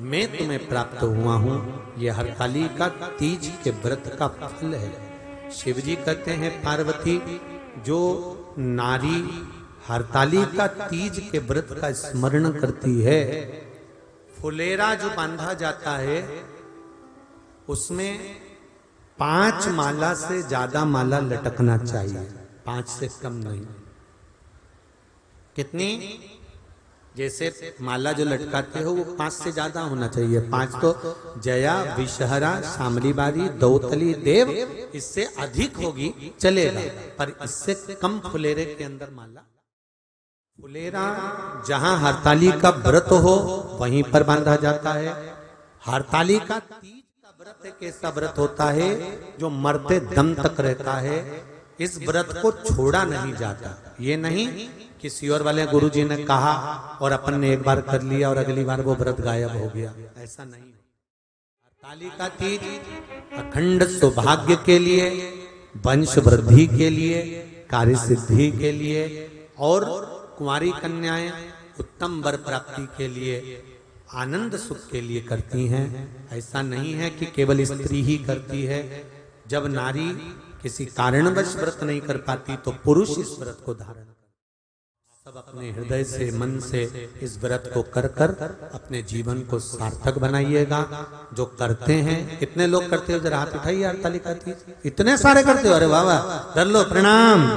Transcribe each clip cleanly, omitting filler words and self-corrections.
मैं तुम्हें प्राप्त हुआ हूँ। ये हरतालिका तीज के व्रत का फल है। शिव जी कहते हैं पार्वती, जो नारी हरतालिका तीज के व्रत का स्मरण करती है, फुलेरा जो बांधा जाता है उसमें 5 माला से ज्यादा माला लटकना चाहिए, 5 से कम नहीं। कितनी? जैसे माला जो लटकाते हो वो 5 से ज्यादा होना चाहिए। 5 तो जया, विषहरा, शामली बारी, दौतली, देव, इससे अधिक होगी चलेगा, पर इससे कम फुलेरे के अंदर माला। फुलेरा जहां हरतालिका व्रत हो वहीं पर बांधा जाता है। हरतालिका तीज का व्रत एक ऐसा व्रत होता है जो मरते दम तक रहता है। इस व्रत को छोड़ा नहीं जाता। ये नहीं किसी और वाले गुरुजी ने कहा और अपन ने एक बार कर लिया और अगली बार वो व्रत गायब हो गया, ऐसा नहीं। हरतालिका तीज अखंड सौभाग्य के लिए, वंश वृद्धि के लिए, कार्य सिद्धि के लिए और कुंवारी कन्याएं उत्तम वर प्राप्ति के लिए, आनंद सुख के लिए करती हैं। ऐसा नहीं है कि केवल स्त्री ही करती है। जब नारी किसी कारणवश व्रत नहीं कर पाती तो पुरुष इस व्रत को धारण। सब अपने हृदय से, मन से इस व्रत को कर कर अपने जीवन को सार्थक बनाइएगा। जो करते हैं, कितने लोग करते हो? जरा हाथ उठाइए। हरतालिका तीज इतने सारे करते हो? अरे वाह वाह, कर लो, प्रणाम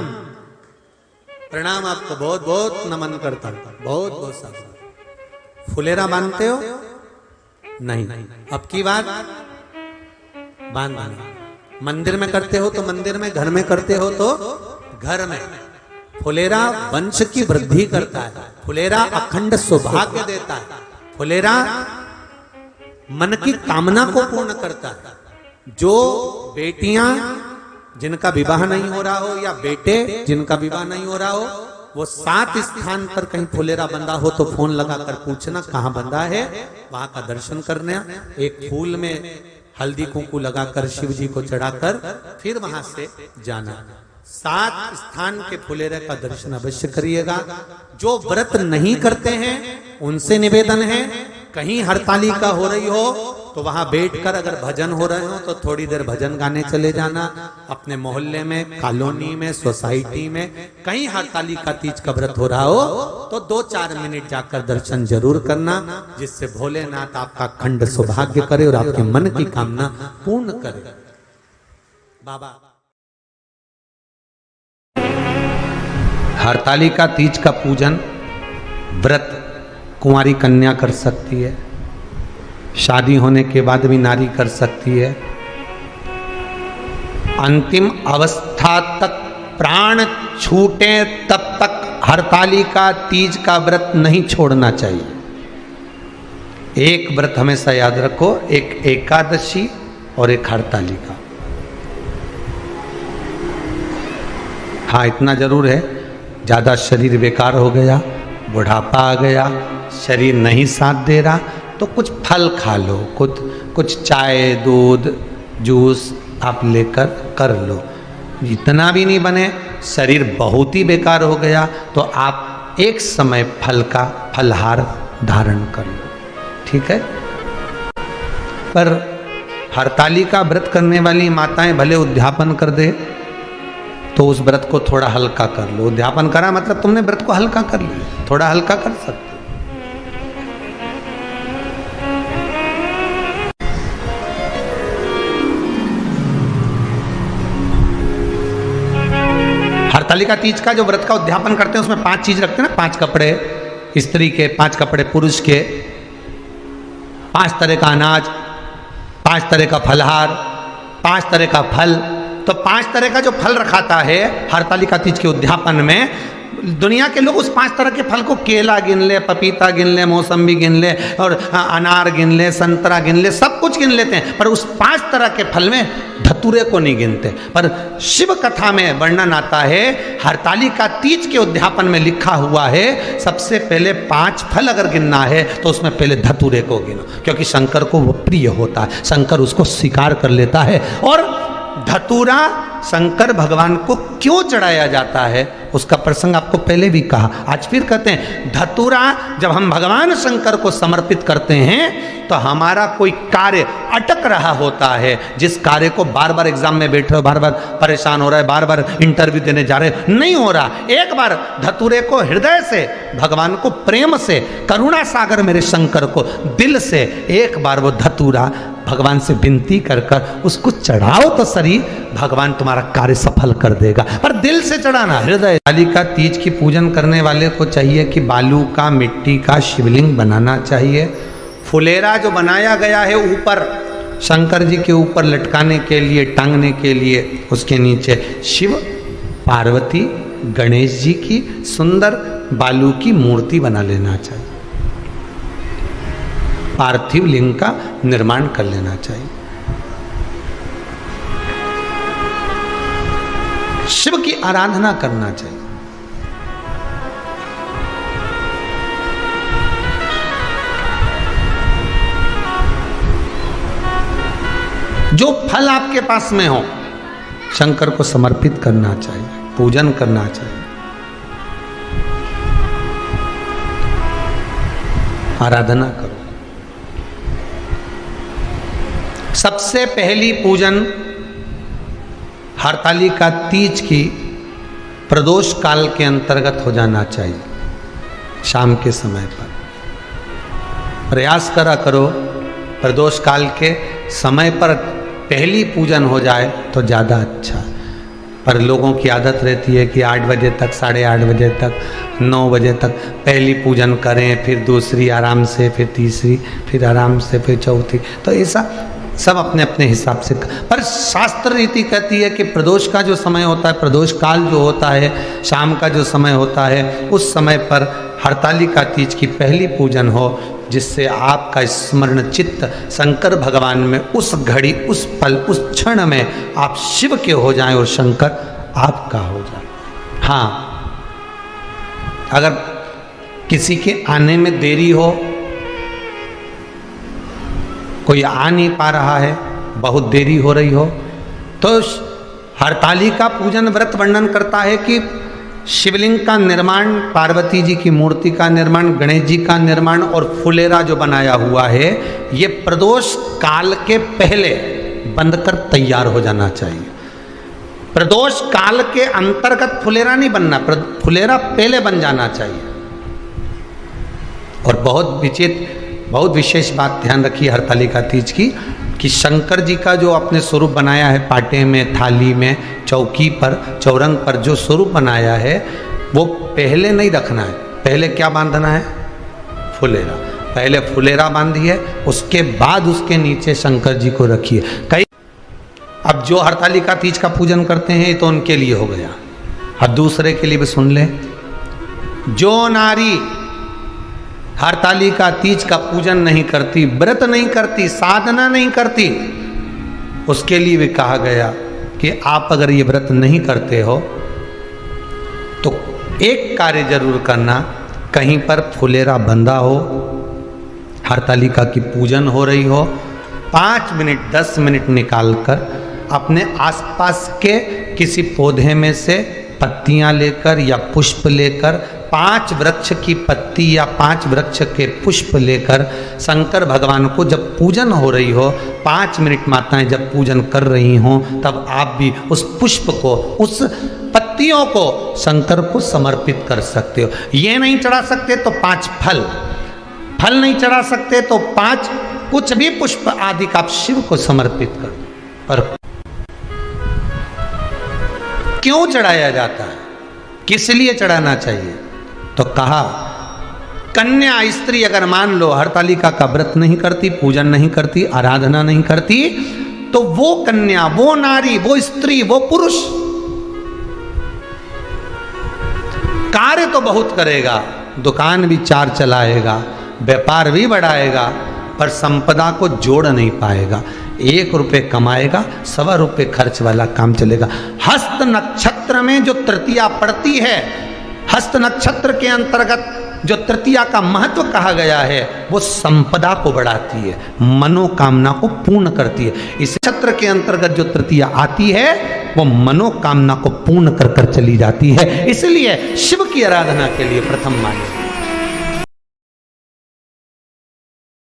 प्रणाम, आपको बहुत बहुत नमन करता हूं, बहुत बहुत सारा। फुलेरा बांधते हो? नहीं, अब की बात बांधना। मंदिर में करते हो तो मंदिर में, घर में करते हो तो घर में। फुलेरा वंश की वृद्धि करता है, फुलेरा अखंड सौभाग्य देता है, फुलेरा मन की कामना को पूर्ण करता है। जो बेटियां जिनका विवाह नहीं हो रहा हो या बेटे जिनका विवाह नहीं हो रहा हो, वो 7 स्थान पर कहीं फुलेरा बंधा हो तो फोन लगाकर पूछना कहाँ बंधा है, वहां का दर्शन करना। एक फूल में हल्दी कुंकू लगाकर शिव जी को चढ़ाकर फिर वहां से जाना। 7 स्थान के फुलेरे का दर्शन अवश्य करिएगा। जो व्रत नहीं करते हैं उनसे निवेदन है, कहीं हरतालिका हो रही हो तो वहां बैठकर अगर भजन हो रहे हो तो थोड़ी देर भजन गाने चले जाना। अपने मोहल्ले में, कॉलोनी में, सोसाइटी में कहीं हरतालिका तीज का व्रत हो रहा हो तो 2-4 मिनट जाकर दर्शन जरूर करना, जिससे भोलेनाथ आपका अखंड सौभाग्य करे और आपके मन की कामना पूर्ण करे। बाबा, हरतालिका तीज का पूजन व्रत कुंवारी कन्या कर सकती है, शादी होने के बाद भी नारी कर सकती है। अंतिम अवस्था तक प्राण छूटे तब तक हरतालिका तीज का व्रत नहीं छोड़ना चाहिए। एक व्रत हमेशा याद रखो, एक एकादशी और एक हरतालिका। हाँ, इतना जरूर है, ज़्यादा शरीर बेकार हो गया, बुढ़ापा आ गया, शरीर नहीं साथ दे रहा तो कुछ फल खा लो, कुछ चाय, दूध, जूस आप लेकर कर लो। इतना भी नहीं बने, शरीर बहुत ही बेकार हो गया तो आप एक समय फल का फलहार धारण कर लो, ठीक है। पर हरतालिका व्रत करने वाली माताएं भले उद्यापन कर दे तो उस व्रत को थोड़ा हल्का कर लो। उद्यापन करा मतलब तुमने व्रत को हल्का कर लिया, थोड़ा हल्का कर सकते। हरतालिका तीज का जो व्रत का उद्यापन करते हैं उसमें 5 चीज रखते हैं ना। 5 कपड़े स्त्री के, 5 कपड़े पुरुष के, 5 तरह का अनाज, 5 तरह का फलहार, 5 तरह का फल। तो 5 तरह का जो फल रखाता है हरतालिका तीज के उद्यापन में, दुनिया के लोग उस 5 तरह के फल को, केला गिन ले, पपीता गिन ले, मौसम्बी गिन ले और अनार गिन ले, संतरा गिन ले, सब कुछ गिन लेते हैं, पर उस 5 तरह के फल में धतूरे को नहीं गिनते। पर शिव कथा में वर्णन आता है, हरतालिका तीज के उद्यापन में लिखा हुआ है सबसे पहले 5 फल अगर गिनना है तो उसमें पहले धतूरे को गिनो, क्योंकि शंकर को वो प्रिय होता है, शंकर उसको स्वीकार कर लेता है। और धतूरा शंकर भगवान को क्यों चढ़ाया जाता है उसका प्रसंग आपको पहले भी कहा, आज फिर कहते हैं। धतूरा जब हम भगवान शंकर को समर्पित करते हैं तो हमारा कोई कार्य अटक रहा होता है, जिस कार्य को बार बार एग्जाम में बैठ रहे हो, बार बार परेशान हो रहा है, बार बार इंटरव्यू देने जा रहे हो, नहीं हो रहा, एक बार धतूरे को हृदय से, भगवान को प्रेम से, करुणा सागर मेरे शंकर को दिल से एक बार वो धतूरा भगवान से विनती कर कर उसको चढ़ाओ तो सही, भगवान तुम्हारा कार्य सफल कर देगा। पर दिल से चढ़ाना, हृदय। कालिका तीज की पूजन करने वाले को चाहिए कि बालू का, मिट्टी का शिवलिंग बनाना चाहिए। फुलेरा जो बनाया गया है ऊपर शंकर जी के ऊपर लटकाने के लिए, टांगने के लिए, उसके नीचे शिव, पार्वती, गणेश जी की सुंदर बालू की मूर्ति बना लेना चाहिए, पार्थिव लिंग का निर्माण कर लेना चाहिए। शिव की आराधना करना चाहिए। जो फल आपके पास में हो शंकर को समर्पित करना चाहिए, पूजन करना चाहिए, आराधना करो। सबसे पहली पूजन हरतालिका तीज की प्रदोष काल के अंतर्गत हो जाना चाहिए, शाम के समय पर। प्रयास करा करो प्रदोष काल के समय पर पहली पूजन हो जाए तो ज़्यादा अच्छा। पर लोगों की आदत रहती है कि 8 बजे तक, 8:30 बजे तक, 9 बजे तक पहली पूजन करें, फिर दूसरी आराम से, फिर तीसरी, फिर आराम से, फिर चौथी। तो ऐसा सब अपने अपने हिसाब से। पर शास्त्र रीति कहती है कि प्रदोष का जो समय होता है, प्रदोष काल जो होता है, शाम का जो समय होता है, उस समय पर हरतालिका तीज की पहली पूजन हो, जिससे आपका स्मरण चित्त शंकर भगवान में उस घड़ी, उस पल, उस क्षण में आप शिव के हो जाएं और शंकर आपका हो जाए। हाँ, अगर किसी के आने में देरी हो, कोई आ नहीं पा रहा है, बहुत देरी हो रही हो, तो हरतालिका पूजन व्रत वर्णन करता है कि शिवलिंग का निर्माण, पार्वती जी की मूर्ति का निर्माण, गणेश जी का निर्माण और फुलेरा जो बनाया हुआ है, ये प्रदोष काल के पहले बनकर तैयार हो जाना चाहिए। प्रदोष काल के अंतर्गत फुलेरा नहीं बनना, फुलेरा पहले बन जाना चाहिए। और बहुत विशेष बात ध्यान रखिए हरतालिका तीज की, कि शंकर जी का जो अपने स्वरूप बनाया है, पाटे में, थाली में, चौकी पर, चौरंग पर जो स्वरूप बनाया है, वो पहले नहीं रखना है। पहले क्या बांधना है? फुलेरा। पहले फुलेरा बांधिए, उसके बाद उसके नीचे शंकर जी को रखिए। कई अब जो हरतालिका तीज का पूजन करते हैं, ये तो उनके लिए हो गया। अब दूसरे के लिए भी सुन ले। जो नारी हरतालिका तीज का पूजन नहीं करती, व्रत नहीं करती, साधना नहीं करती, उसके लिए भी कहा गया कि आप अगर ये व्रत नहीं करते हो तो एक कार्य जरूर करना, कहीं पर फुलेरा बंधा हो, हरतालिका की पूजन हो रही हो, 5 मिनट 10 मिनट निकालकर अपने आसपास के किसी पौधे में से पत्तियां लेकर या पुष्प लेकर, 5 वृक्ष की पत्ती या 5 वृक्ष के पुष्प लेकर शंकर भगवान को जब पूजन हो रही हो, 5 मिनट माताएं जब पूजन कर रही हों, तब आप भी उस पुष्प को, उस पत्तियों को शंकर को समर्पित कर सकते हो। ये नहीं चढ़ा सकते तो 5 फल नहीं चढ़ा सकते तो 5 कुछ भी पुष्प आदि का आप शिव को समर्पित कर। पर क्यों चढ़ाया जाता है, किस लिए चढ़ाना चाहिए? तो कहा, कन्या स्त्री अगर मान लो हरतालिका का व्रत नहीं करती, पूजन नहीं करती, आराधना नहीं करती, तो वो कन्या, वो नारी, वो स्त्री, वो पुरुष कार्य तो बहुत करेगा, दुकान भी 4 चलाएगा, व्यापार भी बढ़ाएगा, पर संपदा को जोड़ नहीं पाएगा। 1 रुपये कमाएगा, 1.25 रुपये खर्च वाला काम चलेगा। हस्त नक्षत्र में जो तृतीया पड़ती है, हस्त नक्षत्र के अंतर्गत जो तृतीया का महत्व कहा गया है, वो संपदा को बढ़ाती है, मनोकामना को पूर्ण करती है। इस नक्षत्र के अंतर्गत जो तृतीया आती है वो मनोकामना को पूर्ण कर कर चली जाती है। इसलिए शिव की आराधना के लिए प्रथम माने।